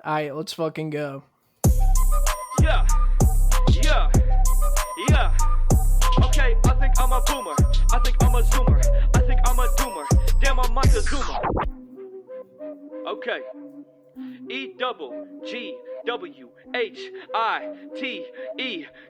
Alright, let's fucking go. Yeah. Okay, I think I'm a boomer. I think I'm a zoomer. I think I'm a doomer. Damn, I'm Montezuma. Okay. EGWHITE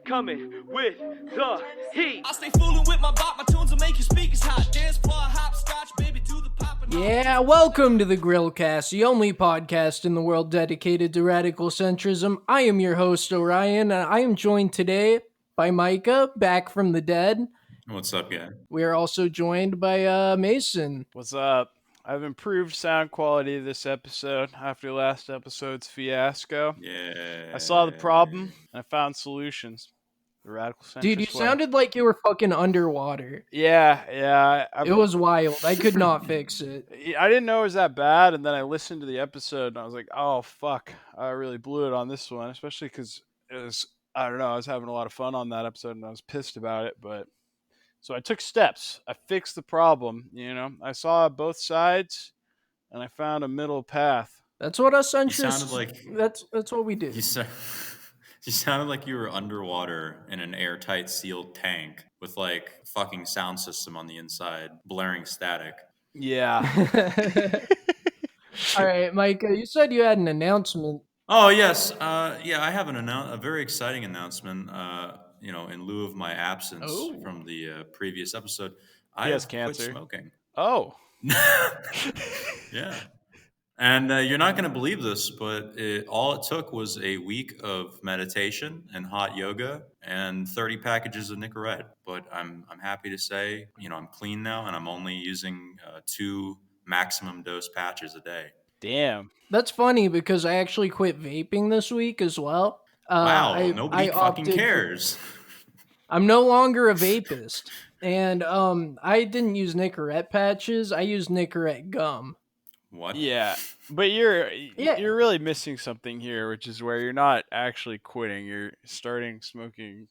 coming with the heat. I stay fooling with my bop. My tunes will make your speakers hot. Dance floor, hopscotch, baby, do the pop. Yeah, welcome to the Grillcast, the only podcast in the world dedicated to radical centrism. I am your host, Orion, and I am joined today by Micah, back from the dead. What's up, guy? We are also joined by Mason. What's up? I've improved sound quality this episode after last episode's fiasco. Yeah. I saw the problem and I found solutions. The radical centrist Dude, you way. sounded like you were fucking underwater. Yeah. It was wild. I could not fix it. I didn't know it was that bad, and then I listened to the episode and I was like, oh, fuck. I really blew it on this one, especially because it was, I don't know, I was having a lot of fun on that episode and I was pissed about it, but... So I took steps. I fixed the problem, I saw both sides, and I found a middle path. That's what us centrists... You sounded like... That's what we do. You sounded like you were underwater in an airtight sealed tank with, like, fucking sound system on the inside, blaring static. Yeah. All right, Micah, you said you had an announcement. Oh, yes. Yeah, I have a very exciting announcement. In lieu of my absence from the previous episode, I have quit smoking. Oh. Yeah. And you're not going to believe this, but all it took was a week of meditation and hot yoga and 30 packages of Nicorette. But I'm happy to say, I'm clean now, and I'm only using 2 maximum dose patches a day. Damn. That's funny because I actually quit vaping this week as well. Wow, nobody fucking cares. I'm no longer a vapist, and I didn't use Nicorette patches. I used Nicorette gum. What? Yeah, but you're really missing something here, which is where you're not actually quitting. You're starting smoking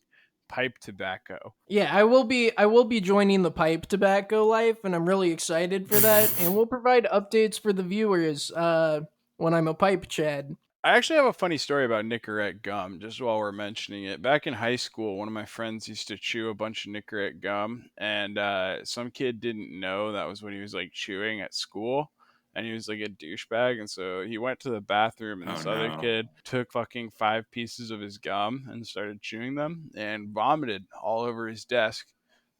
pipe tobacco. Yeah, I will be joining the pipe tobacco life, and I'm really excited for that. And we'll provide updates for the viewers when I'm a pipe chad. I actually have a funny story about Nicorette gum, just while we're mentioning it. Back in high school, one of my friends used to chew a bunch of Nicorette gum, and some kid didn't know that was what he was, like, chewing at school, and he was, like, a douchebag, and so he went to the bathroom, and other kid took fucking 5 pieces of his gum and started chewing them, and vomited all over his desk.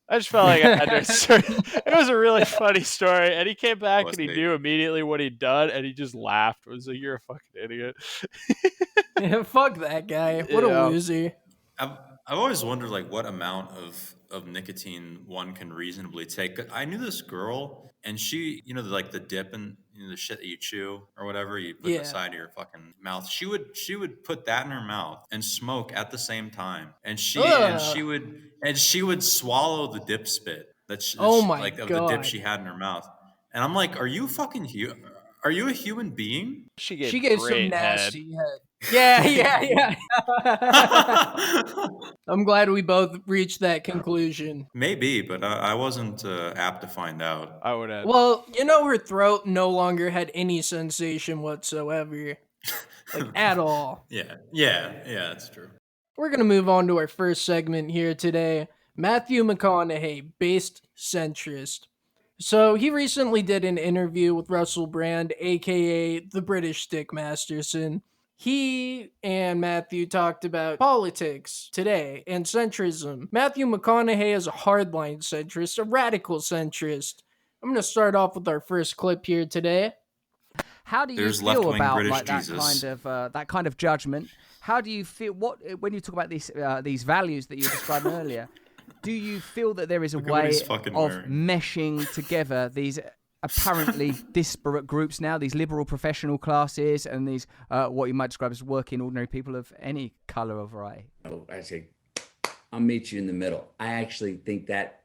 I just felt like I had to start. It was a really funny story, and he came back and he knew immediately what he'd done, and he just laughed. It was like, "You're a fucking idiot." Yeah, fuck that guy. What a loser. I've always wondered, like, what amount of nicotine one can reasonably take. I knew this girl, and she, like the dip and the shit that you chew or whatever you put in the side of your fucking mouth. She would put that in her mouth and smoke at the same time, and she would swallow the dip spit of the dip she had in her mouth. And I'm like, are you a human being? She gave some nasty head. Yeah. I'm glad we both reached that conclusion. Maybe, but I wasn't apt to find out. I would add. Well, her throat no longer had any sensation whatsoever. Like, at all. Yeah, that's true. We're going to move on to our first segment here today. Matthew McConaughey, based centrist. So he recently did an interview with Russell Brand, aka the British Stick Masterson. He and Matthew talked about politics today and centrism. Matthew McConaughey is a hardline centrist, a radical centrist. I'm going to start off with our first clip here today. How do you feel about that kind of judgment? How do you feel when you talk about these values that you were describing earlier? Do you feel that there is a way of meshing together these apparently disparate groups now, these liberal professional classes and these what you might describe as working ordinary people of any color or variety? Oh, I say, I'll meet you in the middle. I actually think that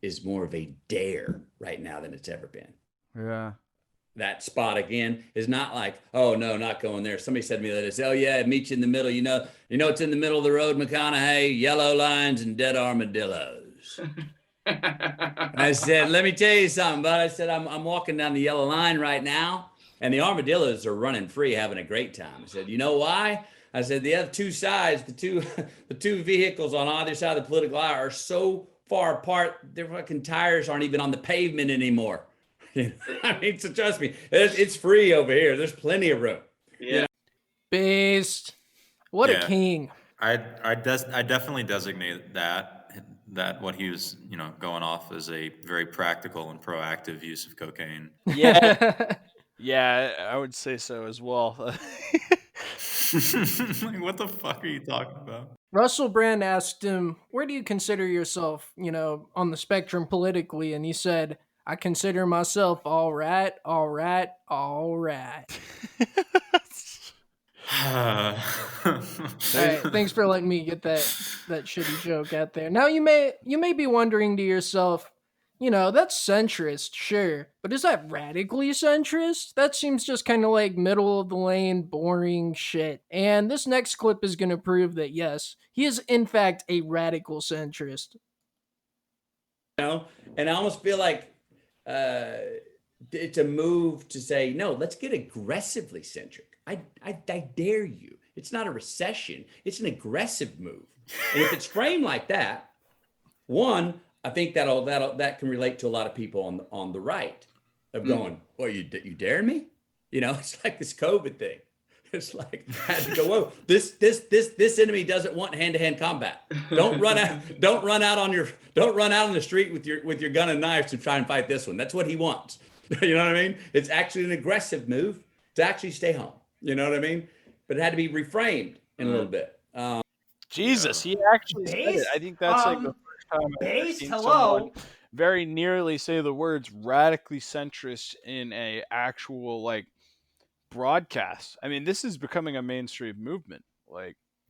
is more of a dare right now than it's ever been. Yeah. That spot again is not like, oh no, not going there. Somebody said to me that, oh yeah, meet you in the middle. You know, it's in the middle of the road, McConaughey, yellow lines and dead armadillos. I said, let me tell you something, but I said, I'm walking down the yellow line right now. And the armadillos are running free, having a great time. I said, you know why? I said, the other two sides, the two vehicles on either side of the political aisle are so far apart, their fucking tires aren't even on the pavement anymore. I mean, so trust me, it's free over here. There's plenty of room. Yeah. Based. What a king. I definitely designate that what he was, going off as a very practical and proactive use of cocaine. Yeah. Yeah, I would say so as well. Like, what the fuck are you talking about? Russell Brand asked him, where do you consider yourself, on the spectrum politically? And he said, I consider myself all right. All right, thanks for letting me get that shitty joke out there. Now you may be wondering to yourself, that's centrist, sure, but is that radically centrist? That seems just kind of like middle of the lane, boring shit. And this next clip is going to prove that yes, he is in fact a radical centrist. And I almost feel like it's a move to say, no, let's get aggressively centric. I dare you. It's not a recession. It's an aggressive move. And if it's framed like that, one, I think that can relate to a lot of people on the right of going, well, you daring me? It's like this COVID thing. It's like, I had to go, whoa, this enemy doesn't want hand-to-hand combat. Don't run out on the street with your gun and knives to try and fight this one. That's what he wants. You know what I mean? It's actually an aggressive move to actually stay home. You know what I mean? But it had to be reframed in a little bit. Jesus, he actually said it. I think that's like the first time I've ever seen someone very nearly say the words radically centrist in a actual broadcast. I mean, this is becoming a mainstream movement.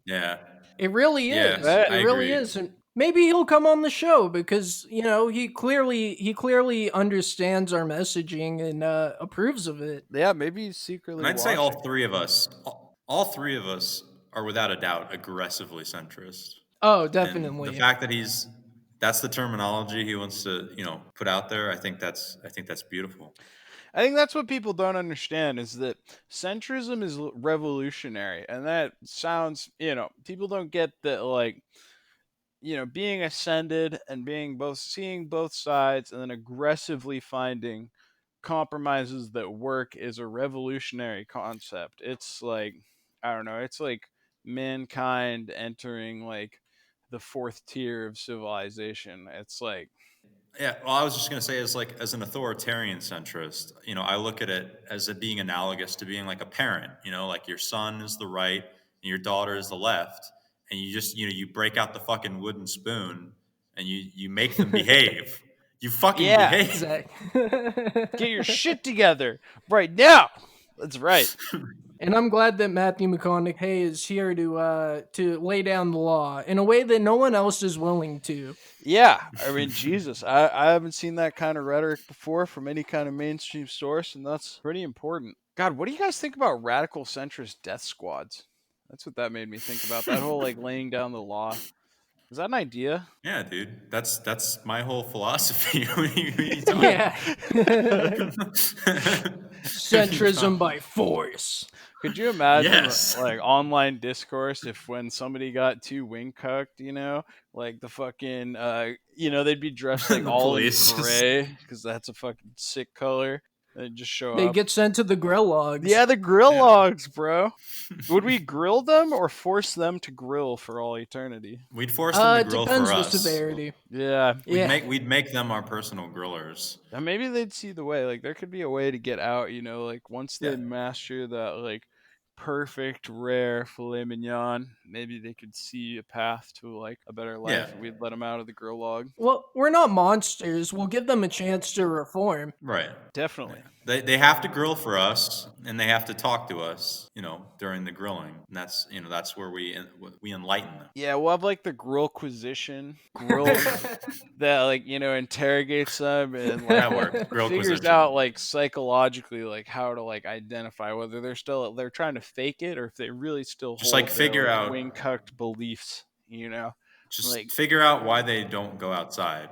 Yeah, it really is. Yeah, it really is. And maybe he'll come on the show because he clearly understands our messaging and approves of it. Yeah, maybe he's secretly. And I'd say all three of us are without a doubt aggressively centrist. Oh, definitely. And the fact that that's the terminology he wants to put out there. I think that's beautiful. I think that's what people don't understand is that centrism is revolutionary, and that sounds people don't get that being ascended and seeing both sides and then aggressively finding compromises that work is a revolutionary concept. It's I don't know, it's like mankind entering the fourth tier of civilization. It's yeah, well, I was just going to say as an authoritarian centrist, I look at it as it being analogous to being like a parent, like your son is the right and your daughter is the left. And you just, you break out the fucking wooden spoon and you make them behave. You fucking behave. Exactly. Get your shit together right now. That's right. And I'm glad that Matthew McConaughey is here to lay down the law in a way that no one else is willing to. Yeah, I mean, Jesus, I haven't seen that kind of rhetoric before from any kind of mainstream source, and that's pretty important. God, what do you guys think about radical centrist death squads? That's what that made me think about. That whole laying down the law. Is that an idea? Yeah, dude. That's my whole philosophy. What are you talking Yeah. Centrism by force. Could you imagine online discourse if when somebody got too wing cucked, the fucking they'd be dressed all in gray because that's a fucking sick color. They just show up. They get sent to the grill logs. Yeah, the grill logs, bro. Would we grill them or force them to grill for all eternity? We'd force them to grill for us. It depends the severity. Yeah. We'd make them our personal grillers. And maybe they'd see the way. There could be a way to get out, once they master that, perfect rare filet mignon, maybe they could see a path to a better life if we'd let them out of the grill log. Well, we're not monsters. We'll give them a chance to reform. Right. Definitely. They have to grill for us and they have to talk to us, during the grilling. And that's where we enlighten them. Yeah, we'll have the Grillquisition that interrogates them and figures out psychologically how to identify whether they're trying to fake it or if they really still just hold figure out wing cucked beliefs, Just figure out why they don't go outside,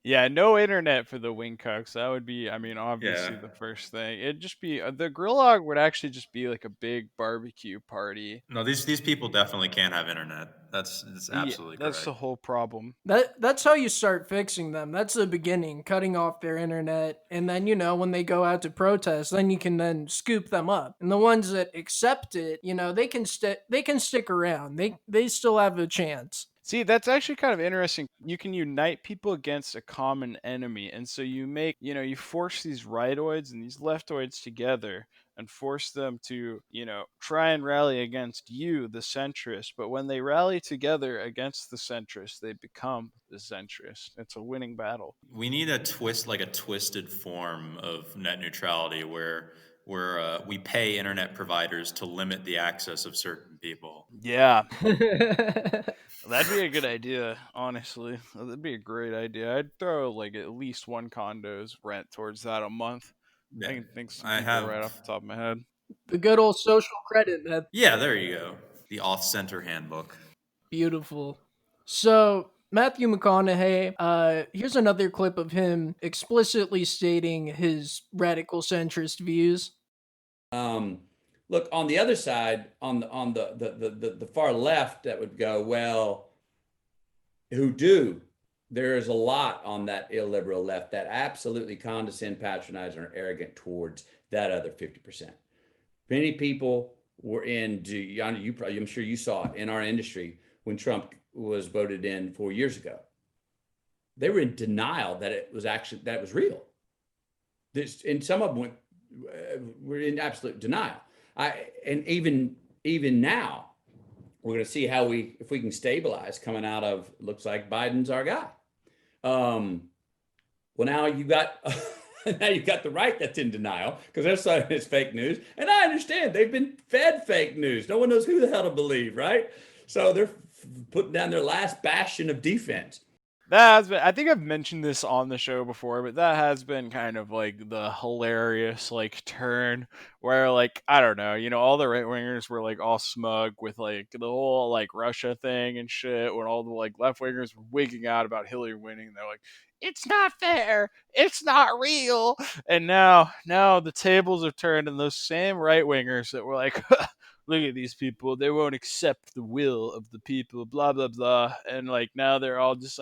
Yeah, no internet for the wing cucks. That would be, obviously the first thing. It'd just be the grill log would actually just be like a big barbecue party. No, these people definitely can't have internet. That's absolutely correct. That's the whole problem. That's how you start fixing them. That's the beginning, cutting off their internet, and then when they go out to protest, then you can then scoop them up. And the ones that accept it, they can stick around. They still have a chance. See, that's actually kind of interesting. You can unite people against a common enemy. And so you make, you force these rightoids and these leftoids together and force them to, try and rally against you, the centrist. But when they rally together against the centrist, they become the centrist. It's a winning battle. We need a twisted form of net neutrality where we pay internet providers to limit the access of certain people. Yeah. That'd be a good idea, honestly. That'd be a great idea. I'd throw at least one condo's rent towards that a month. Yeah. I can think some people right off the top of my head. The good old social credit method. Yeah, there you go. The off-center handbook. Beautiful. So, Matthew McConaughey, here's another clip of him explicitly stating his radical centrist views. Look, on the other side, on the far left, that would go, well, who do? There is a lot on that illiberal left that absolutely condescend, patronize, and are arrogant towards that other 50%. Many people were I'm sure you saw it in our industry when Trump was voted in 4 years ago. They were in denial that it was real. And some of them were in absolute denial. And even now, we're going to see if we can stabilize coming out of, looks like Biden's our guy. Well, now you've got the right that's in denial because they're saying it's fake news. And I understand they've been fed fake news. No one knows who the hell to believe, right? So they're putting down their last bastion of defense. I think I've mentioned this on the show before, but that has been kind of the hilarious turn where I don't know, all the right wingers were all smug with the whole Russia thing and shit, when all the left wingers were wigging out about Hillary winning. They're like, it's not fair, it's not real. And now the tables have turned, and those same right wingers that were like, look at these people, they won't accept the will of the people, blah blah blah, and now they're all just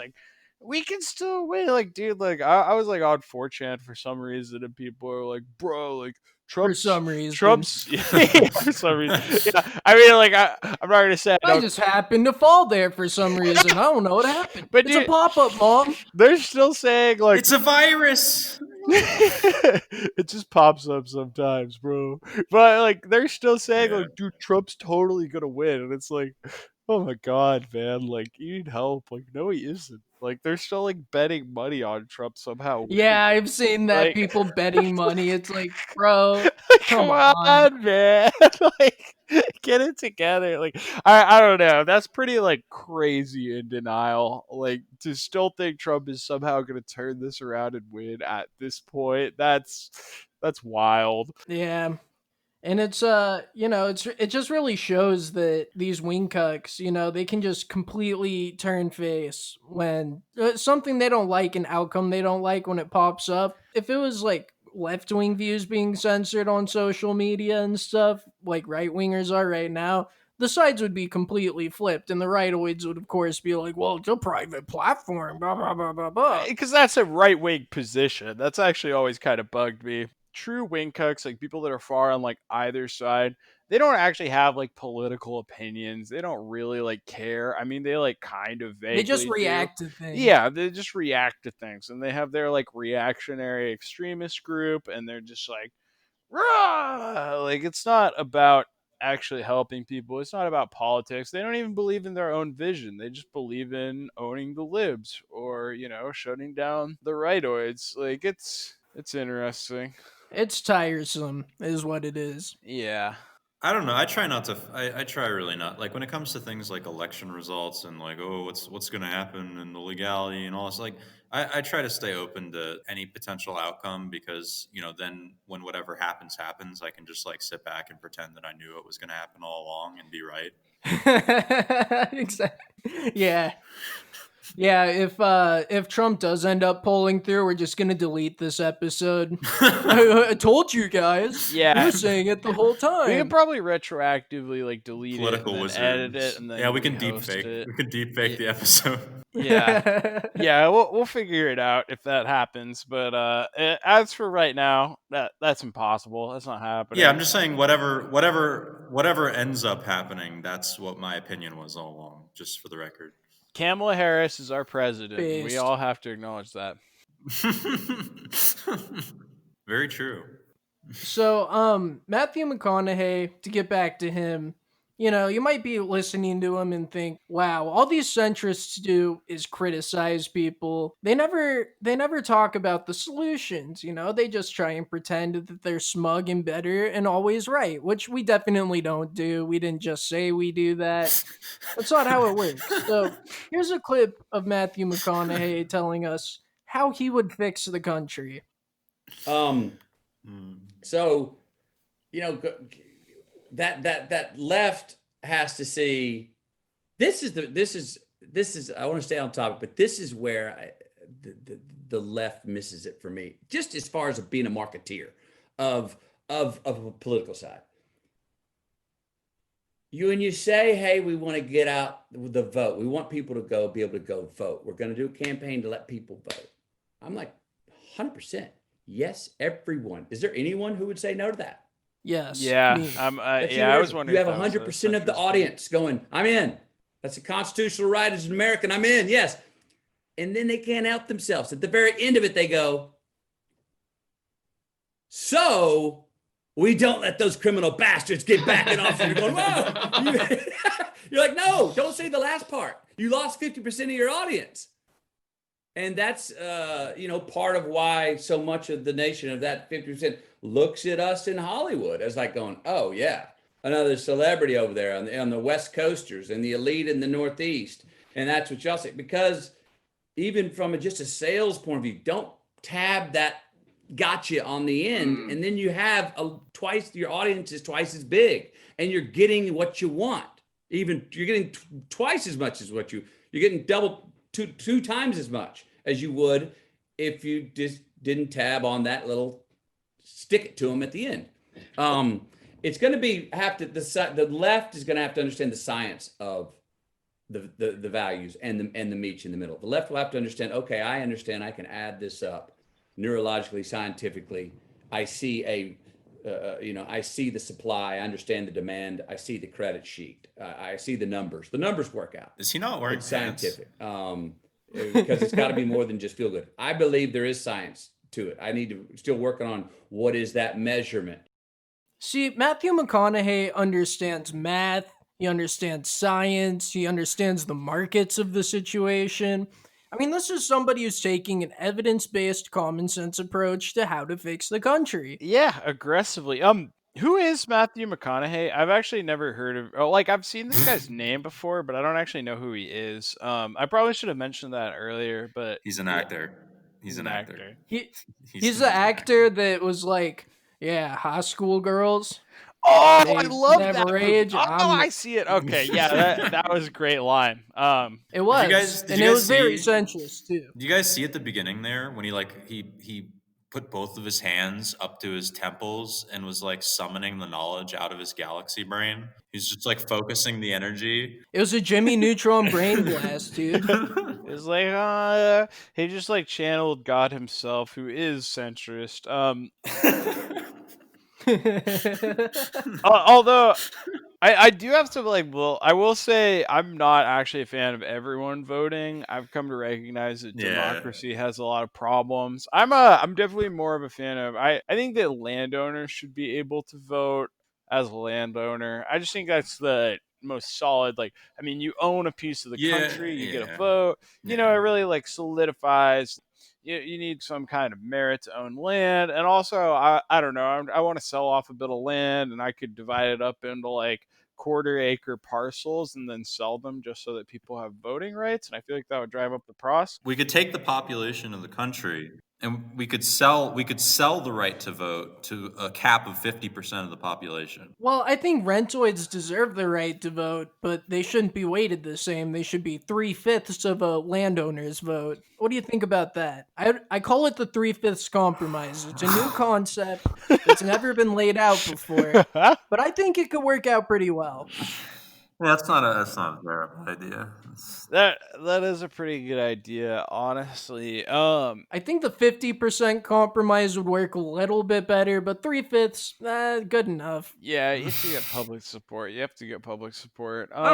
we can still win. Dude, I was on 4chan for some reason, and people are like, bro, Trump's, for some reason. Trump's, yeah, for some reason. Yeah, I mean, I'm not gonna say I just happened to fall there for some reason. I don't know what happened. But it's a pop-up, Mom. They're still saying it's a virus. It just pops up sometimes, bro. But they're still saying dude, Trump's totally gonna win, and it's oh my god, man, you need help. No, he isn't. They're still betting money on Trump somehow. Yeah, I've seen that, people betting money. It's bro, come on, man. Get it together. I don't know. That's pretty crazy in denial. To still think Trump is somehow gonna turn this around and win at this point. That's wild. Yeah. And it's it just really shows that these wing cucks, they can just completely turn face when something they don't like, an outcome they don't like, when it pops up. If it was left-wing views being censored on social media and stuff, like right-wingers are right now, the sides would be completely flipped, and the rightoids would, of course, be like, well, it's a private platform, blah, blah, blah, blah, blah. Because that's a right-wing position. That's actually always kind of bugged me. True wing cucks, people that are far on either side, they don't actually have political opinions. They don't really care. I mean, they kind of vaguely they just react to things. Yeah, they just react to things, and they have their reactionary extremist group, and they're just rah! It's not about actually helping people. It's not about politics. They don't even believe in their own vision. They just believe in owning the libs or shutting down the rightoids. It's interesting. It's tiresome, is what it is. Yeah. I don't know. I try not to. I try really not. Like when it comes to things like election results and like, oh, what's going to happen and the legality and all this. Like, I try to stay open to any potential outcome because then when whatever happens, I can just like sit back and pretend that I knew it was going to happen all along and be right. Exactly. Yeah. Yeah, if Trump does end up pulling through, we're just gonna delete this episode. I told you guys. Yeah, you were saying it the whole time. We could probably retroactively like delete Political it and wizards. edit it, and then we can deep fake it. We can deep fake the episode. Yeah, we'll figure it out if that happens. But as for right now, that's impossible. That's not happening. Yeah, I'm just saying whatever ends up happening, that's what my opinion was all along. Just for the record. Kamala Harris is our president. Based. We all have to acknowledge that. Very true. So, Matthew McConaughey, to get back to him, you might be listening to him and think, wow, all these centrists do is criticize people. They never talk about the solutions, they just try and pretend that they're smug and better and always right, which we definitely don't do. We didn't just say we do that. That's not how it works. So here's a clip of Matthew McConaughey telling us how he would fix the country. So, that left has to see. This is. I want to stay on topic, but this is where the left misses it for me. Just as far as being a marketeer of a political side. You say, hey, we want to get out the vote. We want people to be able to go vote. We're going to do a campaign to let people vote. I'm like, 100%. Yes, everyone. Is there anyone who would say no to that? Yes. Yeah. I was wondering. You have 100% of the audience going, I'm in. That's a constitutional right as an American. I'm in. Yes. And then they can't help themselves. At the very end of it, they go, so we don't let those criminal bastards get back in office. You're going, whoa. You're like, no, don't say the last part. You lost 50% of your audience. And that's, part of why so much of the nation of that 50% looks at us in Hollywood as like going, oh, yeah, another celebrity over there on the West Coasters and the elite in the Northeast. And that's what y'all say. Because even from just a sales point of view, don't tab that gotcha on the end. And then you have your audience is twice as big and you're getting what you want. You're getting twice as much as you're getting two times as much as you would if you just didn't tab on that little stick it to them at the end. It's going to the left is going to have to understand the science of the values and the meat in the middle. The left will have to understand, okay, I understand I can add this up neurologically, scientifically. I see I see the supply. I understand the demand. I see the credit sheet. I see the numbers. The numbers work out. Is he not wearing It's scientific. Because it's got to be more than just feel good. I believe there is science to it. I need to still working on what is that measurement. See, Matthew McConaughey understands math. He understands science. He understands the markets of the situation. I mean, this is somebody who's taking an evidence-based, common sense approach to how to fix the country. Yeah, aggressively. Who is Matthew McConaughey? I've actually never heard of. I've seen this guy's name before, but I don't actually know who he is. I probably should have mentioned that earlier, but he's an actor. He's an actor. He's the actor that was like, high school girls. Oh, I love that. Age. I see it. Okay, yeah, that was a great line. It was, it was very centrist too. Do you guys see at the beginning there when he put both of his hands up to his temples and was like summoning the knowledge out of his galaxy brain? He's just like focusing the energy. It was a Jimmy Neutron brain blast, dude. It was like he just like channeled God himself, who is centrist. Although I do have to I will say I'm not actually a fan of everyone voting. I've come to recognize that democracy has a lot of problems. I'm definitely more of a fan of I think that landowners should be able to vote as a landowner. I just think that's the most solid. You own a piece of the country, you get a vote. It really solidifies you need some kind of merit to own land. And also, I don't know, I want to sell off a bit of land, and I could divide it up into like quarter-acre parcels and then sell them just so that people have voting rights. And I feel like that would drive up the price. We could take the population of the country and we could sell the right to vote to a cap of 50% of the population. Well, I think rentoids deserve the right to vote, but they shouldn't be weighted the same. They should be 3/5 of a landowner's vote. What do you think about that? I call it the 3/5 compromise. It's a new concept that's never been laid out before, but I think it could work out pretty well. Yeah, that's not a terrible idea. That is a pretty good idea, honestly. I think the 50% compromise would work a little bit better, but 3/5, good enough. Yeah, you have to get public support. I don't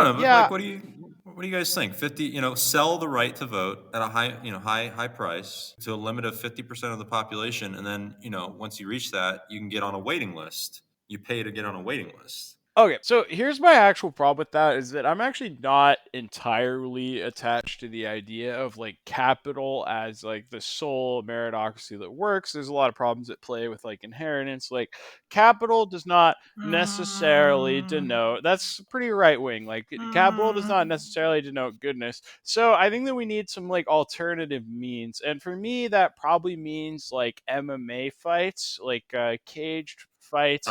know, but like, what do you guys think? 50, sell the right to vote at a high price to a limit of 50% of the population, and then once you reach that, you can get on a waiting list. You pay to get on a waiting list. Okay, so here's my actual problem with that is that I'm actually not entirely attached to the idea of like capital as like the sole meritocracy that works. There's a lot of problems at play with like inheritance. Like capital does not necessarily denote, that's pretty right wing. Like capital does not necessarily denote goodness. So I think that we need some like alternative means. And for me, that probably means like MMA fights, like caged fights,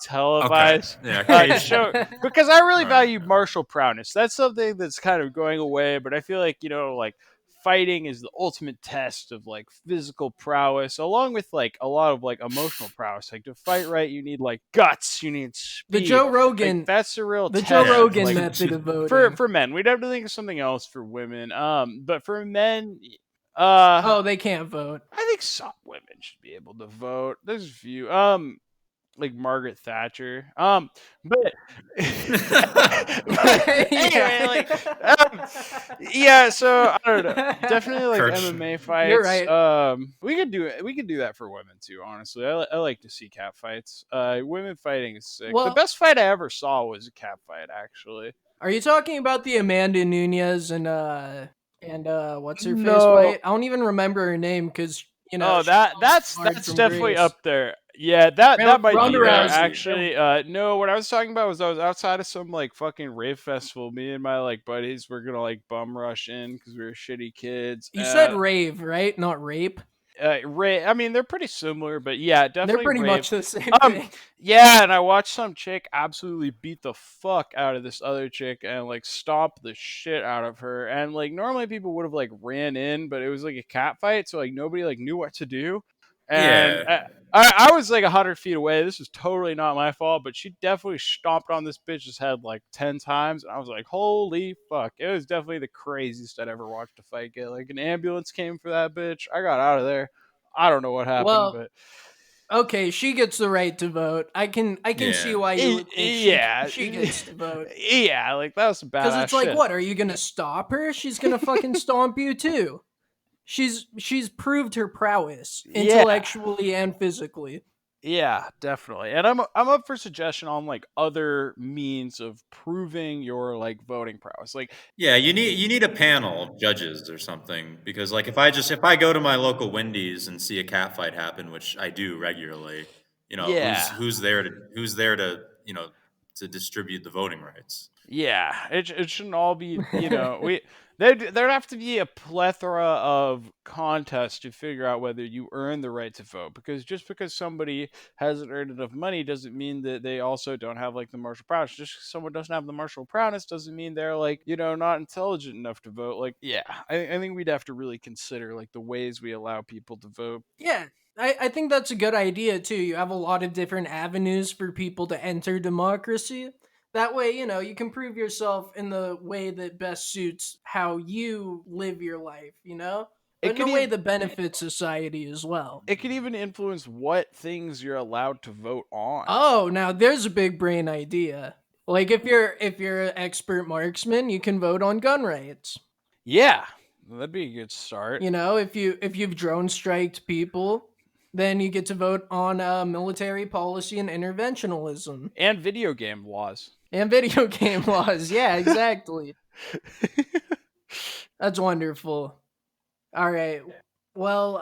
televised. Okay. Yeah, show, because I really value martial prowess. That's something that's kind of going away, but I feel like, like fighting is the ultimate test of like physical prowess, along with like a lot of like emotional prowess. Like to fight right, you need like guts, you need speed. The Joe Rogan, like, that's a real test. Joe Rogan method of voting. For men. We'd have to think of something else for women. But for men, they can't vote. I think some women should be able to vote. There's a few. Like Margaret Thatcher. But anyway, yeah, so I don't know. Definitely like MMA fights. You're right. We could do it. We could do that for women too, honestly. I like to see cat fights. Women fighting is sick. Well, the best fight I ever saw was a cat fight, actually. Are you talking about the Amanda Nunes and what's her face fight? I don't even remember her name because that's definitely up there. Yeah, that might be there, actually. No, what I was talking about was I was outside of some like fucking rave festival. Me and my like buddies were gonna like bum rush in because we were shitty kids. You said rave, right? Not rape. Rave. I mean, they're pretty similar, but yeah, definitely. They're pretty rave. much the same thing. Yeah, and I watched some chick absolutely beat the fuck out of this other chick and like stomp the shit out of her. And like normally people would have like ran in, but it was like a cat fight, so like nobody like knew what to do. And I was like 100 feet away. This was totally not my fault, but she definitely stomped on this bitch's head like 10 times. And I was like, holy fuck. It was definitely the craziest I'd ever watched a fight get. Like an ambulance came for that bitch. I got out of there. I don't know what happened, but okay, she gets the right to vote. I can see why you would think she gets to vote. Yeah, like that was some badass shit. Because it's like, what, are you gonna stop her? She's gonna fucking stomp you too. She's proved her prowess intellectually and physically. Yeah, definitely. And I'm up for suggestion on like other means of proving your like voting prowess. Like you need a panel of judges or something, because like if I go to my local Wendy's and see a cat fight happen, which I do regularly, who's there to to distribute the voting rights. Yeah, it shouldn't all be, there'd have to be a plethora of contests to figure out whether you earn the right to vote, because just because somebody hasn't earned enough money doesn't mean that they also don't have like the martial prowess. Just because someone doesn't have the martial prowess doesn't mean they're like, not intelligent enough to vote. Like, yeah, I think we'd have to really consider like the ways we allow people to vote. Yeah. I think that's a good idea too. You have a lot of different avenues for people to enter democracy. That way, you can prove yourself in the way that best suits how you live your life, But in a way that benefits society as well. It could even influence what things you're allowed to vote on. Oh, now there's a big brain idea. Like if you're an expert marksman, you can vote on gun rights. Yeah, that'd be a good start. If you've drone striked people, then you get to vote on military policy and interventionism. And video game laws. Yeah, exactly. That's wonderful. All right. Well,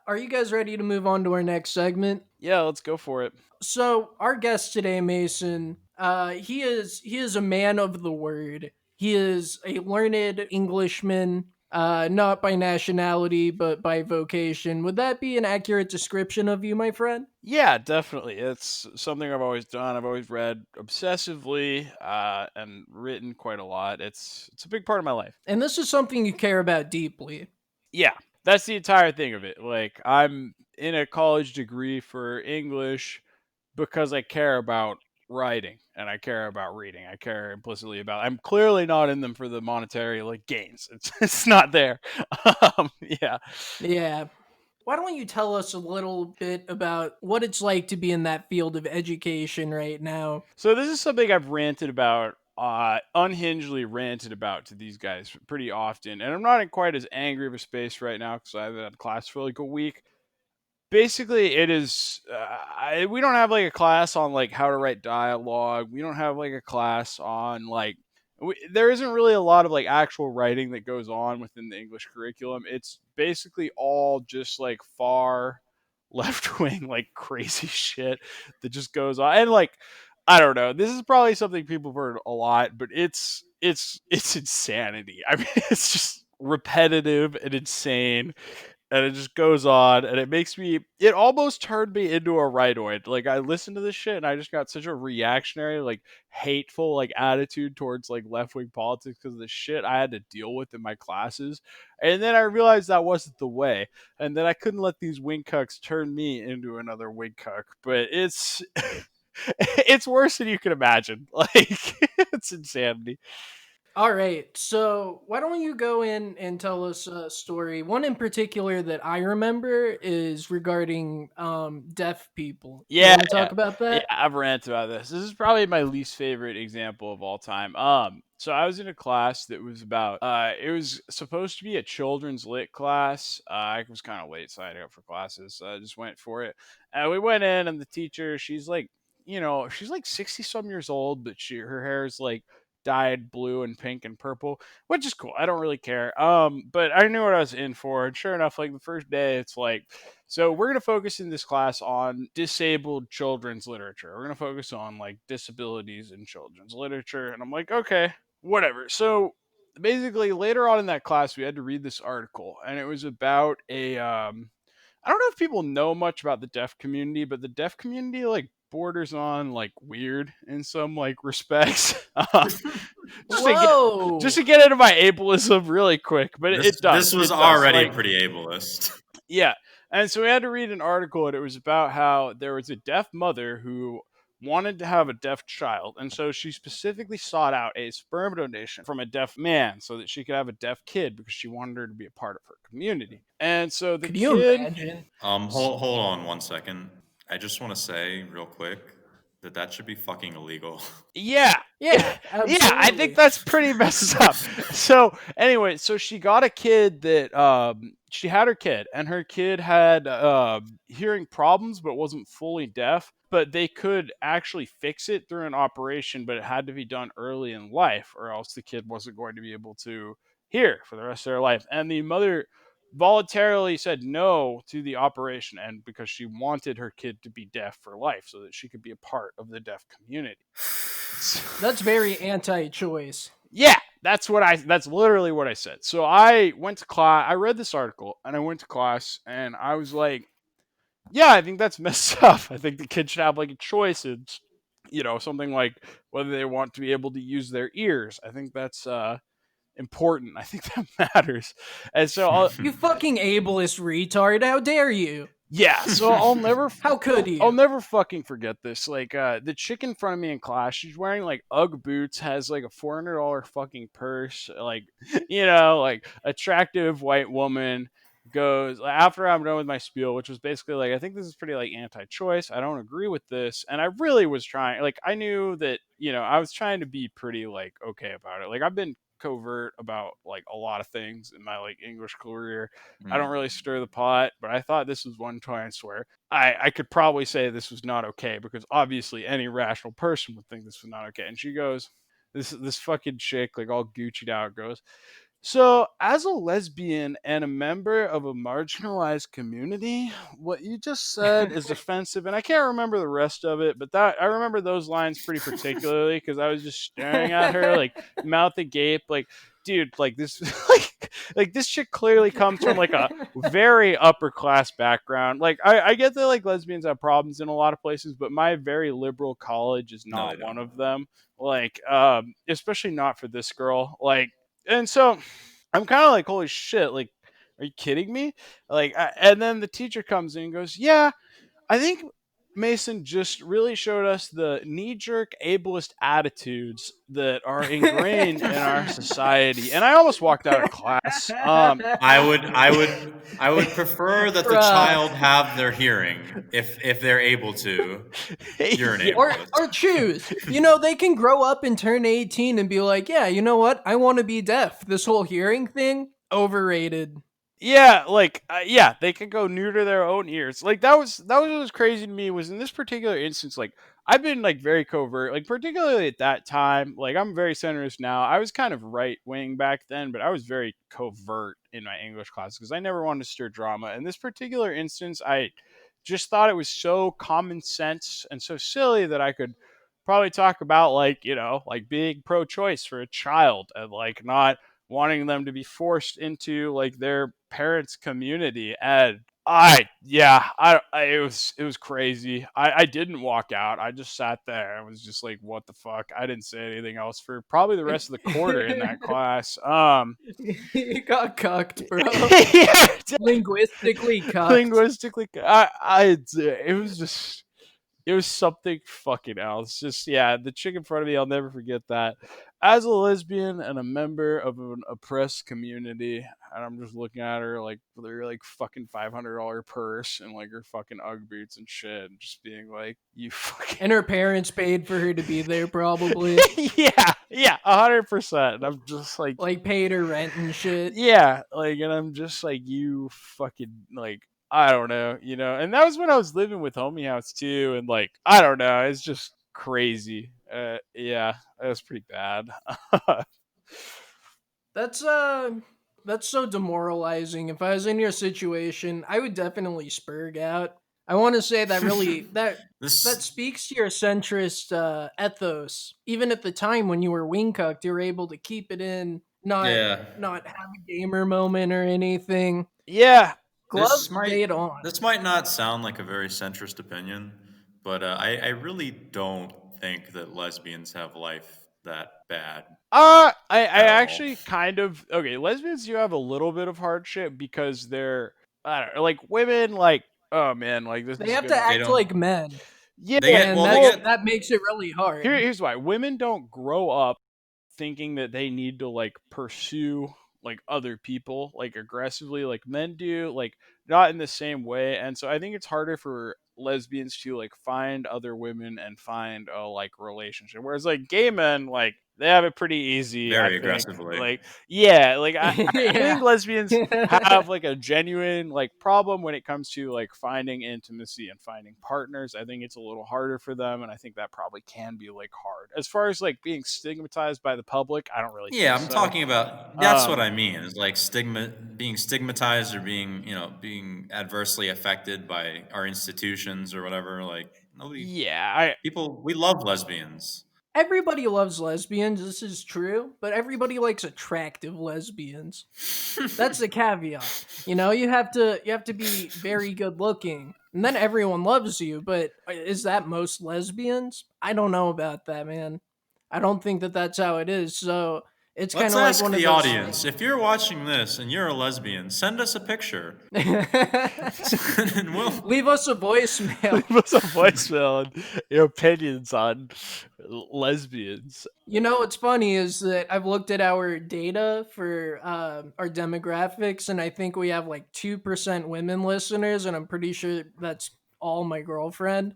are you guys ready to move on to our next segment? Yeah, let's go for it. So our guest today, Mason, he is a man of the word. He is a learned Englishman, not by nationality but by vocation. Would that be an accurate description of you, my friend? Yeah, definitely. It's something I've always done. I've always read obsessively and written quite a lot. It's a big part of my life. And this is something you care about deeply. Yeah, that's the entire thing of it. Like, I'm in a college degree for English because I care about writing and I care about reading. I care implicitly about. I'm clearly not in them for the monetary like gains. It's not there. Yeah. Yeah. Why don't you tell us a little bit about what it's like to be in that field of education right now? So this is something I've ranted about, unhingedly ranted about to these guys pretty often, and I'm not in quite as angry of a space right now because I haven't had class for like a week. Basically, it is. We don't have like a class on like how to write dialogue. We don't have like a class on like. There isn't really a lot of like actual writing that goes on within the English curriculum. It's basically all just like far left wing like crazy shit that just goes on, and like I don't know. This is probably something people have heard a lot, but it's insanity. I mean, it's just repetitive and insane, and it just goes on, and it almost turned me into a rightoid. Like, I listened to this shit and I just got such a reactionary, like hateful like attitude towards like left-wing politics because of the shit I had to deal with in my classes. And then I realized that wasn't the way, and then I couldn't let these wing cucks turn me into another wing cuck. But it's it's worse than you can imagine. Like, it's insanity. All right, so why don't you go in and tell us a story? One in particular that I remember is regarding deaf people. You Yeah, want to talk about yeah, that? I've ranted about this. This is probably my least favorite example of all time. So I was in a class that was about. It was supposed to be a children's lit class. I was kind of late signing up for classes, so I just went for it. And we went in, and the teacher, she's like, she's like 60 some years old, but her hair is like dyed blue and pink and purple, which is cool. I don't really care. But I knew what I was in for, and sure enough, like the first day, it's like, so we're going to focus in this class on disabled children's literature. We're going to focus on like disabilities in children's literature. And I'm like, okay, whatever. So basically later on in that class, we had to read this article, and it was about I don't know if people know much about the deaf community, but the deaf community like borders on like weird in some like respects. Whoa! Just to get into my ableism really quick, but it does. This was already pretty ableist. Yeah. And so we had to read an article, and it was about how there was a deaf mother who wanted to have a deaf child. And so she specifically sought out a sperm donation from a deaf man so that she could have a deaf kid because she wanted her to be a part of her community. And so the Could you imagine? Hold on one second. I just want to say real quick that should be fucking illegal. Yeah. Absolutely. Yeah, I think that's pretty messed up. So anyway, so she got a kid that she had her kid, and her kid had hearing problems but wasn't fully deaf, but they could actually fix it through an operation, but it had to be done early in life or else the kid wasn't going to be able to hear for the rest of their life. And the mother voluntarily said no to the operation, and because she wanted her kid to be deaf for life so that she could be a part of the deaf community. That's very anti-choice. Yeah, that's literally what I said. So I went to class, I read this article, and I went to class, and I was like, yeah, I think that's messed up. I think the kid should have like a choice. It's, something like whether they want to be able to use their ears. I think that's important. I think that matters. And so you fucking ableist retard, how dare you? Yeah, so I'll never how could you? I'll never fucking forget this. Like the chick in front of me in class, she's wearing like UGG boots, has like a $400 fucking purse, like like attractive white woman goes after I'm done with my spiel, which was basically like, I think this is pretty like anti-choice. I don't agree with this. And I really was trying, like, I knew that, I was trying to be pretty like okay about it. Like, I've been covert about like a lot of things in my like English career. I don't really stir the pot, but I thought this was one time where I could probably say this was not okay, because obviously any rational person would think this was not okay. And she goes, this fucking chick, like all Gucci'd out, goes, So, as a lesbian and a member of a marginalized community, what you just said is offensive, and I can't remember the rest of it, but that I remember those lines pretty particularly because I was just staring at her, like mouth agape, like, dude, like this, like this chick clearly comes from like a very upper class background. Like, I get that like lesbians have problems in a lot of places, but my very liberal college is not one of them. Like, especially not for this girl. Like, and so I'm kind of like, holy shit, like, are you kidding me? Like, and then the teacher comes in and goes, yeah, I think Mason just really showed us the knee-jerk ableist attitudes that are ingrained in our society. And I almost walked out of class. I would prefer that the child have their hearing if they're able to. You're an ableist. Or choose. You know, they can grow up and turn 18 and be like, yeah, you know what? I want to be deaf. This whole hearing thing, overrated. Yeah, like yeah, they could go neuter their own ears. Like that was what was crazy to me was in this particular instance. Like I've been like very covert, like particularly at that time. Like I'm very centrist now. I was kind of right wing back then, but I was very covert in my English class because I never wanted to stir drama. In this particular instance, I just thought it was so common sense and so silly that I could probably talk about like like being pro-choice for a child and like not wanting them to be forced into like their parents' community. And it was crazy. I didn't walk out. I just sat there and was just like, what the fuck? I didn't say anything else for probably the rest of the quarter in that class. You got cucked, bro. Yeah, Linguistically cucked. It was something fucking else. Just, the chick in front of me, I'll never forget that. As a lesbian and a member of an oppressed community, and I'm just looking at her like with her like fucking $500 purse and like her fucking Ugg boots and shit, and just being like, you fucking. And her parents paid for her to be there, probably. yeah, 100%. I'm just like paid her rent and shit. Yeah, like, and I'm just like, you fucking like. I don't know, and that was when I was living with Homie House too, and like, I don't know, it's just crazy. Yeah, that was pretty bad. That's so demoralizing. If I was in your situation, I would definitely spurg out. I want to say that really that speaks to your centrist ethos. Even at the time when you were wing cucked, you were able to keep it in, not have a gamer moment or anything. Yeah. Gloves stayed on. This might not sound like a very centrist opinion, but I really don't think that lesbians have life that bad. I actually kind of lesbians do have a little bit of hardship because they're like women, like, oh man, like this. They have to act like men. Yeah, that makes it really hard. Here's why: women don't grow up thinking that they need to like pursue like other people like aggressively like men do, like not in the same way. And so I think it's harder for lesbians to like find other women and find a like relationship, whereas like gay men, like they have it pretty easy, very aggressively. Like I think lesbians have like a genuine like problem when it comes to like finding intimacy and finding partners. I think it's a little harder for them, and I think that probably can be like hard. As far as like being stigmatized by the public, I don't really I'm talking about that's what I mean, is like being stigmatized or being being adversely affected by our institutions or whatever. Like nobody we love lesbians. Everybody loves lesbians, this is true, but everybody likes attractive lesbians. That's the caveat. You have to be very good looking, and then everyone loves you, but is that most lesbians? I don't know about that, man. I don't think that that's how it is, so it's kind of like one of those audience. If you're watching this and you're a lesbian, send us a picture. And leave us a voicemail. Leave us a voicemail and your opinions on lesbians. What's funny is that I've looked at our data for our demographics, and I think we have like 2% women listeners, and I'm pretty sure that's all my girlfriend.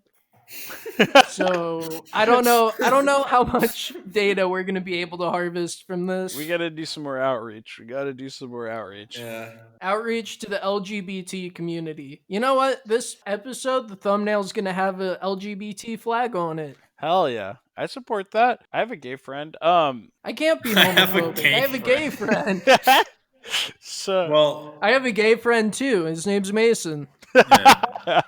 So I don't know how much data we're gonna be able to harvest from this. We gotta do some more outreach. Yeah. Outreach to the LGBT community. You know what? This episode, the thumbnail's gonna have a LGBT flag on it. Hell yeah. I support that. I have a gay friend. I can't be homophobic. I have a gay friend. So, well, I have a gay friend too. His name's Mason. Yeah.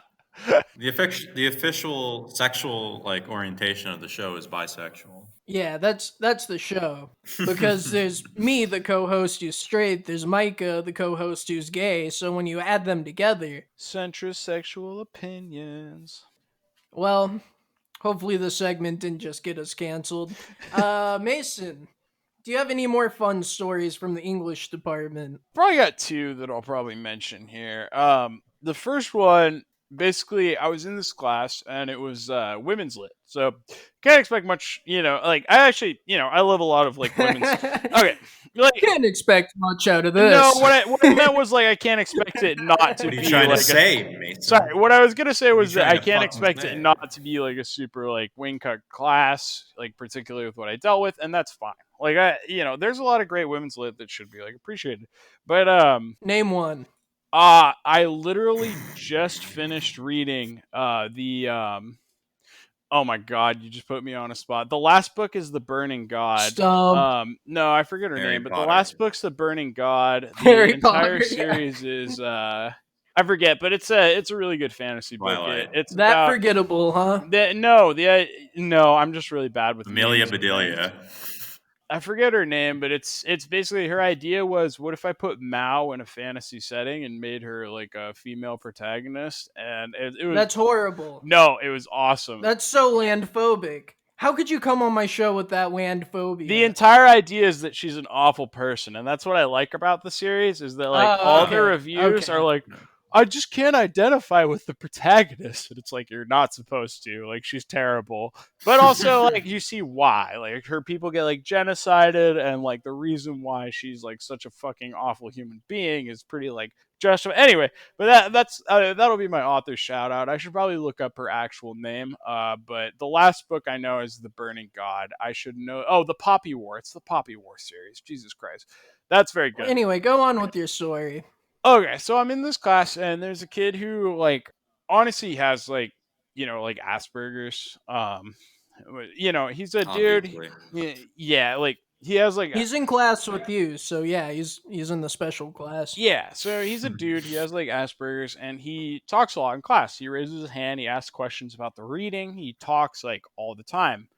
The official sexual like orientation of the show is bisexual. Yeah, that's the show. Because there's me, the co-host, who's straight. There's Micah, the co-host, who's gay. So when you add them together, centrist sexual opinions. Well, hopefully the segment didn't just get us canceled. Mason, do you have any more fun stories from the English department? Probably got two that I'll probably mention here. The first one, basically, I was in this class and it was women's lit, so can't expect much. I actually, I love a lot of like women's. Okay, like can't expect much out of this. No, what I meant was like I can't expect it not to what are you be trying like to say, Mason? Sorry, what I was gonna say was that I can't expect it not to be like a super like wing cut class, like particularly with what I dealt with, and that's fine. Like there's a lot of great women's lit that should be like appreciated, but name one. I literally just finished reading oh my god, you just put me on a spot. The last book is The Burning God. Stop. No, I forget her name, but the last book's The Burning God. The Harry entire Potter, series is I forget, but it's a really good fantasy book. It's that about, forgettable, huh? No, I'm just really bad with Amelia names. Bedelia. I forget her name, but it's basically her idea was, what if I put Mao in a fantasy setting and made her like a female protagonist? And it was that's horrible. No, it was awesome. That's so landphobic. How could you come on my show with that landphobia? The entire idea is that she's an awful person, and that's what I like about the series, is that like all the reviews are like, I just can't identify with the protagonist. And it's like, you're not supposed to. Like, she's terrible. But also, like, you see why. Like, her people get, like, genocided, and, like, the reason why she's, like, such a fucking awful human being is pretty, like, justified. Anyway, but that'll be my author shout-out. I should probably look up her actual name. But the last book I know is The Burning God. I should know... Oh, The Poppy War. It's the Poppy War series. Jesus Christ. That's very good. Anyway, go on with your story. Okay, so I'm in this class, and there's a kid who, like, honestly has, like, like Asperger's. He's a dude. Yeah, like, he has, like... He's in class with you, so yeah, he's in the special class. Yeah, so he's a dude. He has, like, Asperger's, and he talks a lot in class. He raises his hand. He asks questions about the reading. He talks, like, all the time.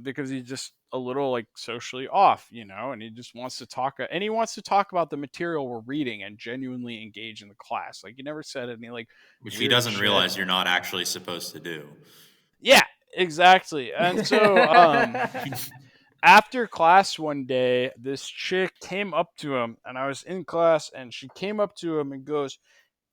Because he's just a little like socially off, and he just wants to talk, and he wants to talk about the material we're reading and genuinely engage in the class. Like, he never said any like, which he doesn't realize you're not actually supposed to do. Yeah, exactly. And so after class one day, this chick came up to him, and I was in class, and she came up to him and goes,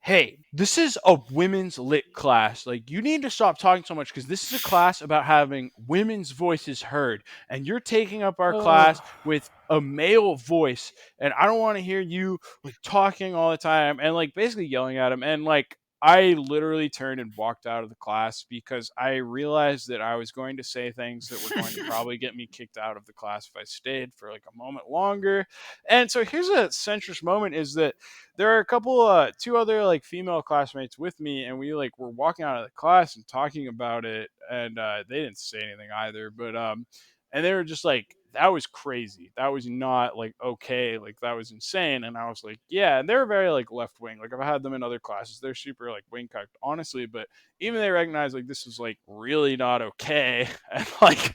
hey, this is a women's lit class. Like, you need to stop talking so much, because this is a class about having women's voices heard. And you're taking up our class with a male voice. And I don't want to hear you like talking all the time and like basically yelling at him. And like, I literally turned and walked out of the class because I realized that I was going to say things that were going to probably get me kicked out of the class if I stayed for like a moment longer. And so here's a centrist moment, is that there are a couple, two other like female classmates with me, and we like were walking out of the class and talking about it, and they didn't say anything either, but and they were just like, that was crazy. That was not like okay. Like, that was insane. And I was like, yeah. And they're very like left wing. Like, I've had them in other classes. They're super like wing cocked, honestly. But even they recognize like this is like really not okay and like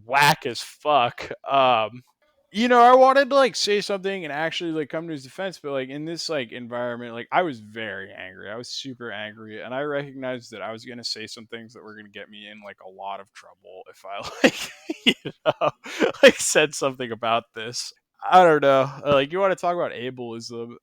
whack as fuck. I wanted to like say something and actually like come to his defense, but like in this like environment, like I was very angry. I was super angry, and I recognized that I was gonna say some things that were gonna get me in like a lot of trouble if I like like said something about this. I don't know. Like, you want to talk about ableism?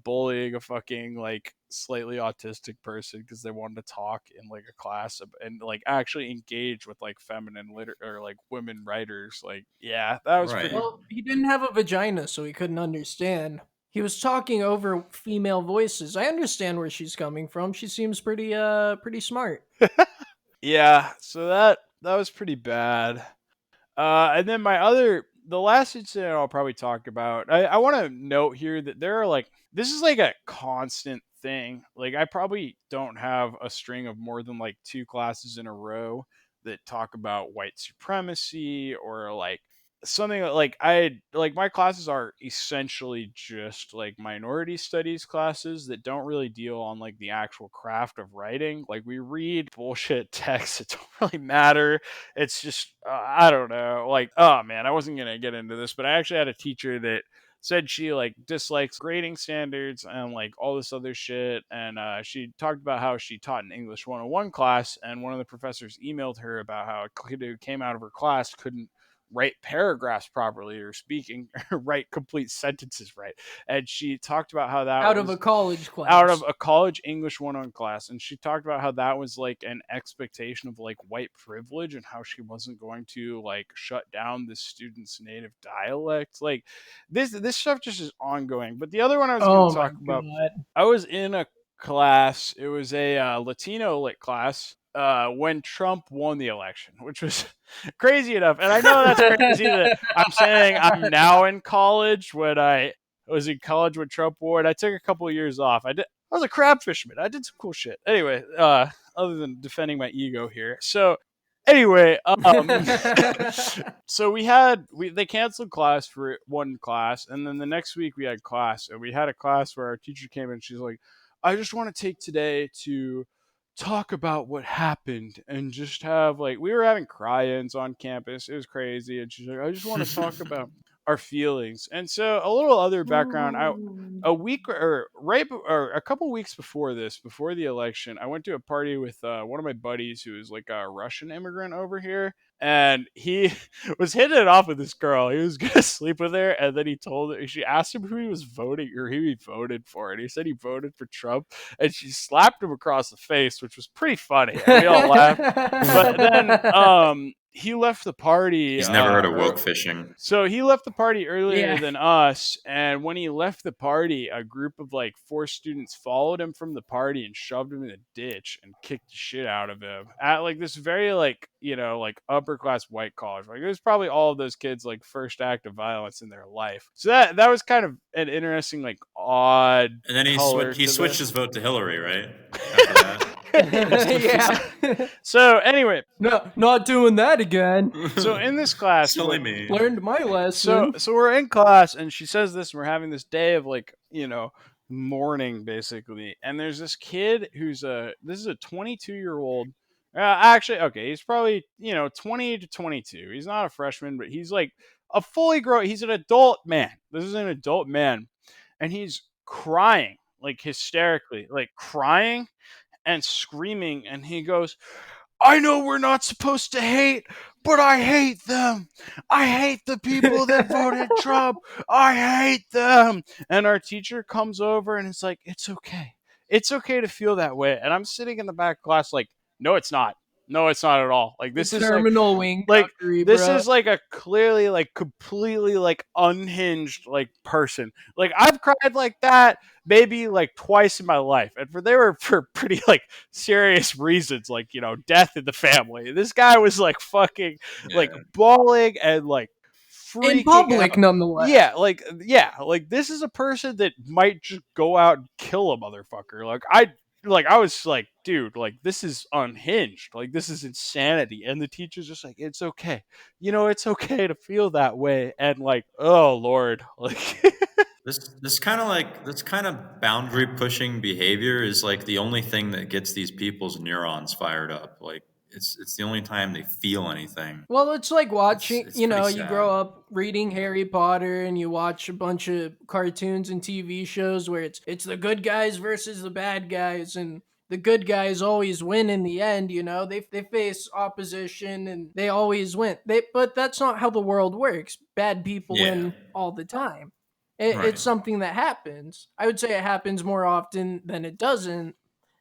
Bullying a fucking like slightly autistic person because they wanted to talk in like a class and like actually engage with like feminine or like women writers. Like, yeah, that was pretty. Well, he didn't have a vagina, so he couldn't understand. He was talking over female voices. I understand where she's coming from. She seems pretty smart. Yeah, so that was pretty bad. And then the last incident I'll probably talk about, I want to note here that there are like, this is like a constant thing. Like, I probably don't have a string of more than like 2 classes in a row that talk about white supremacy or like something like my classes are essentially just like minority studies classes that don't really deal on like the actual craft of writing. Like we read bullshit texts that don't really matter. It's just I don't know, like, oh man, I wasn't gonna get into this, but I actually had a teacher that said she like dislikes grading standards and like all this other shit. And she talked about how she taught an English 101 class, and one of the professors emailed her about how a kid who came out of her class couldn't write paragraphs properly or speaking write complete sentences right. And she talked about how that out was of a college class, out of a college English 101 class, and she talked about how that was like an expectation of like white privilege and how she wasn't going to like shut down this student's native dialect. Like this stuff just is ongoing. But the other one I was going to talk about, I was in a class, it was a Latino lit class when Trump won the election, which was crazy enough. And I know that's crazy that I'm saying I'm now in college when I was in college when Trump won. I took a couple of years off. I was a crab fisherman. I did some cool shit. Anyway, other than defending my ego here. So anyway, so they canceled class for one class, and then the next week we had class, and we had a class where our teacher came in. She's like, I just want to take today to talk about what happened and just have like, we were having cry-ins on campus. It was crazy. And she's like, I just want to talk about our feelings. And so a little other background, a couple weeks before the election, I went to a party with one of my buddies who is like a Russian immigrant over here. And he was hitting it off with this girl. He was gonna sleep with her, and then she asked him who he was voting or who he voted for, and he said he voted for Trump, and she slapped him across the face, which was pretty funny. And we all laughed. But then he left the party. He's never heard of woke fishing. So he left the party earlier than us, and when he left the party, a group of like 4 students followed him from the party and shoved him in a ditch and kicked the shit out of him at like this very like, you know, like upper class white college. Like it was probably all of those kids like first act of violence in their life. So that was kind of an interesting like odd. And then he switched his vote to Hillary, right? After that. Yeah. So anyway, no, not doing that again. So in this class, silly me, learned my lesson. So we're in class, and she says this, and we're having this day of like, you know, mourning basically. And there's this kid who's this is a 22-year-old. Actually, okay, he's probably 20 to 22. He's not a freshman, but he's like a fully grown. He's an adult man. This is an adult man, and he's crying like hysterically, like crying and screaming, and he goes, I know we're not supposed to hate, but I hate them. I hate the people that voted Trump. I hate them. And our teacher comes over and it's like, it's okay. It's okay to feel that way. And I'm sitting in the back class like, no, it's not. No, it's not at all. Like this is terminal wing. Like this is like a clearly like completely like unhinged like person. Like I've cried like that maybe like twice in my life, and they were for pretty like serious reasons, like death in the family. This guy was like fucking like bawling and like freaking in public out. Nonetheless. Yeah, like this is a person that might just go out and kill a motherfucker. I was like, dude, like this is unhinged. Like this is insanity. And the teacher's just like, it's okay. It's okay to feel that way. And like, oh Lord, like this kind of boundary pushing behavior is like the only thing that gets these people's neurons fired up. Like it's the only time they feel anything. Well, it's like watching, it's you grow up reading Harry Potter and you watch a bunch of cartoons and TV shows where it's the good guys versus the bad guys, and the good guys always win in the end. They face opposition and they always win. But that's not how the world works. Bad people win all the time. It's something that happens. I would say it happens more often than it doesn't.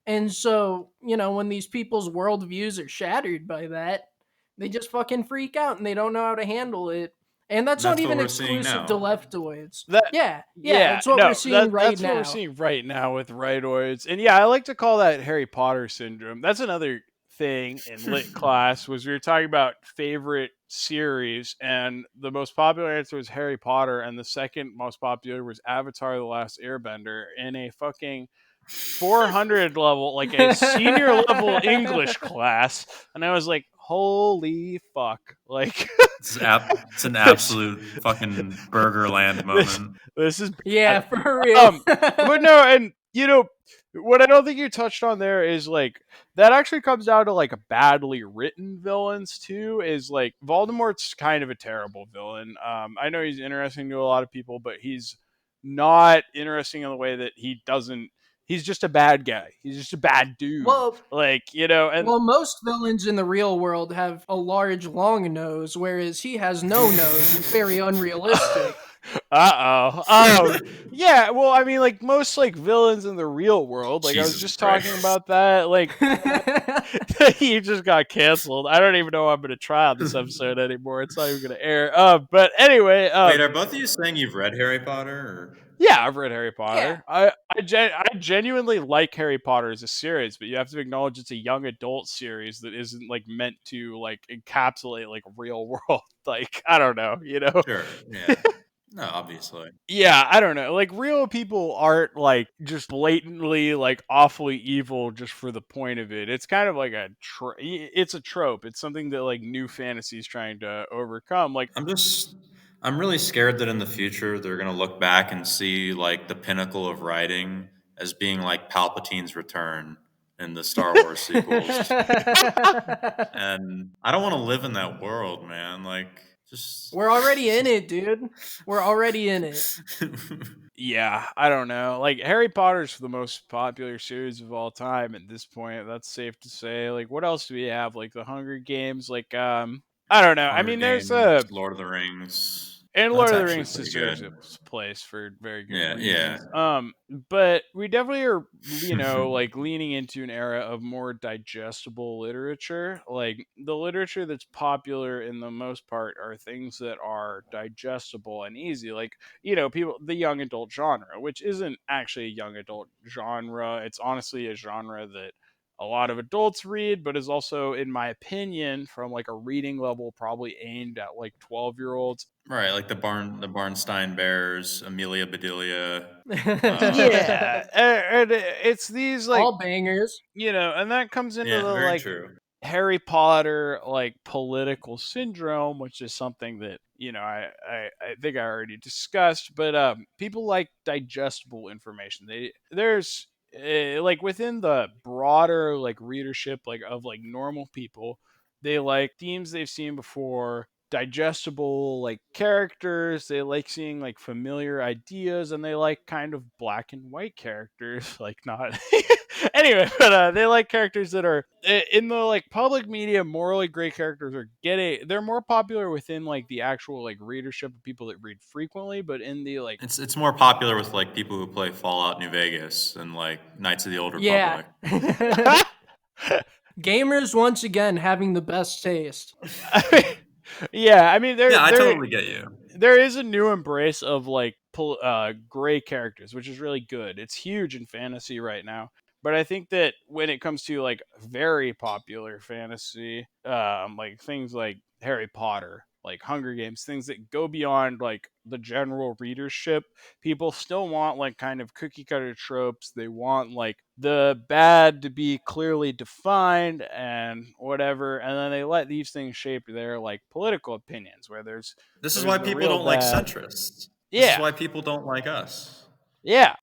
And so, when these people's worldviews are shattered by that, they just fucking freak out and they don't know how to handle it. And that's not even exclusive to leftoids. That's what we're seeing right now. That's what we're seeing right now with rightoids. And I like to call that Harry Potter syndrome. That's another thing in lit class was we were talking about favorite series, and the most popular answer was Harry Potter, and the second most popular was Avatar: The Last Airbender in a fucking 400 level, like a senior level English class. And I was like, holy fuck. Like, it's an absolute fucking Burgerland moment. This is bad. For real. But no, and what I don't think you touched on there is like that actually comes down to like badly written villains too. Is like Voldemort's kind of a terrible villain. I know he's interesting to a lot of people, but he's not interesting in the way that he's just a bad guy. He's just a bad dude. Well, and most villains in the real world have a large, long nose, whereas he has no nose. It's very unrealistic. Oh, yeah. Well, I mean, like most like villains in the real world. Like Jesus I was just Christ. Talking about that. Like he just got canceled. I don't even know I'm going to try on this episode anymore. It's not even going to air. But anyway. Wait, are both of you saying you've read Harry Potter? Or? Yeah, I've read Harry Potter. Yeah. I genuinely like Harry Potter as a series, but you have to acknowledge it's a young adult series that isn't like meant to like encapsulate like real world. Like I don't know, Sure. Yeah. No, obviously. Yeah, I don't know. Like real people aren't like just blatantly like awfully evil just for the point of it. It's kind of like it's a trope. It's something that like new fantasy is trying to overcome. Like I'm really scared that in the future they're going to look back and see like the pinnacle of writing as being like Palpatine's return in the Star Wars sequels. And I don't want to live in that world, man. Like we're already in it, dude. We're already in it. Yeah, I don't know. Like Harry Potter's the most popular series of all time at this point. That's safe to say. Like what else do we have? Like the Hunger Games, like I don't know. Hunger Games, there's Lord of the Rings. And Lord of the Rings deserves its place for very good reasons. Yeah. But we definitely are, like leaning into an era of more digestible literature. Like the literature that's popular in the most part are things that are digestible and easy. Like, the young adult genre, which isn't actually a young adult genre. It's honestly a genre that a lot of adults read, but is also, in my opinion, from like a reading level, probably aimed at like 12-year-olds. Right, like the Barnstein Bears, Amelia Bedelia. Yeah, and it's these like all bangers, and that comes into the very like true. Harry Potter like political syndrome, which is something that I think I already discussed. But people like digestible information. There's like within the broader like readership like of like normal people, they like themes they've seen before, digestible like characters, they like seeing like familiar ideas, and they like kind of black and white characters, like not anyway, but they like characters that are in the like public media. Morally great characters they're more popular within like the actual like readership of people that read frequently, but in the like it's more popular with like people who play Fallout New Vegas and like Knights of the Old Republic. Gamers once again having the best taste. Yeah, I mean, I totally get you. There is a new embrace of like gray characters, which is really good. It's huge in fantasy right now. But I think that when it comes to like very popular fantasy, like things like Harry Potter, like Hunger Games, things that go beyond like the general readership, people still want like kind of cookie cutter tropes. They want like the bad to be clearly defined and whatever, and then they let these things shape their like political opinions. Where there's this is why people don't like centrists. Yeah, this is why people don't like us. Yeah.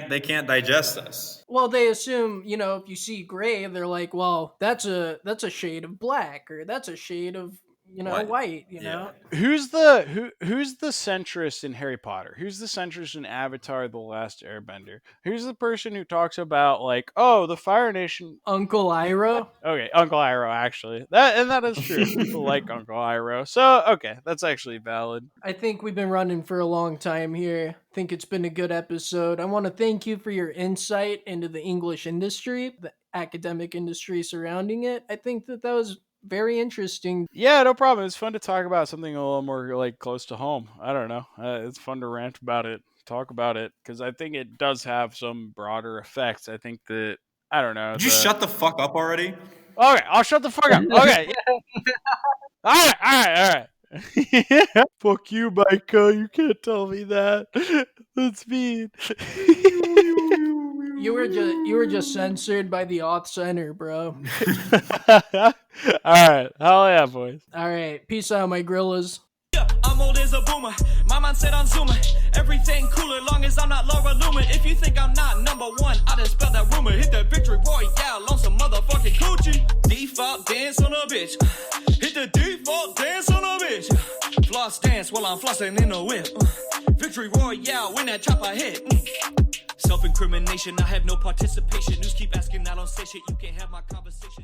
They can't digest us. Well, they assume, if you see gray, they're like, well, that's a shade of black, or that's a shade of white, know. Who's the centrist in Harry Potter? Who's the centrist in Avatar: The Last Airbender? Who's the person who talks about like, oh, the Fire Nation? Uncle Iroh? Okay, Uncle Iroh, actually. That is true. People like Uncle Iroh. So, okay, that's actually valid. I think we've been running for a long time here. I think it's been a good episode. I want to thank you for your insight into the English industry, the academic industry surrounding it. I think that was very interesting. Yeah, no problem. It's fun to talk about something a little more like close to home. I don't know. It's fun to rant about it, talk about it, because I think it does have some broader effects. I think that, I don't know. Did you shut the fuck up already? Okay, I'll shut the fuck up. Okay. All right. Fuck you, Micah. You can't tell me that. That's mean. You were just censored by the Auth Center, bro. All right. Hell yeah, boys. All right. Peace out, my grillas. Yeah, I'm old as a boomer. My mind said I'm zooming. Everything cooler, long as I'm not Laura Loomer. If you think I'm not number one, I done spelled that rumor. Hit the victory royale on some motherfucking coochie. Default dance on a bitch. Hit the default dance on a bitch. Floss dance while I'm flossing in the whip. Victory royale when that chopper hit. Self-incrimination, I have no participation. News keep asking, I don't say shit. You can't have my conversation.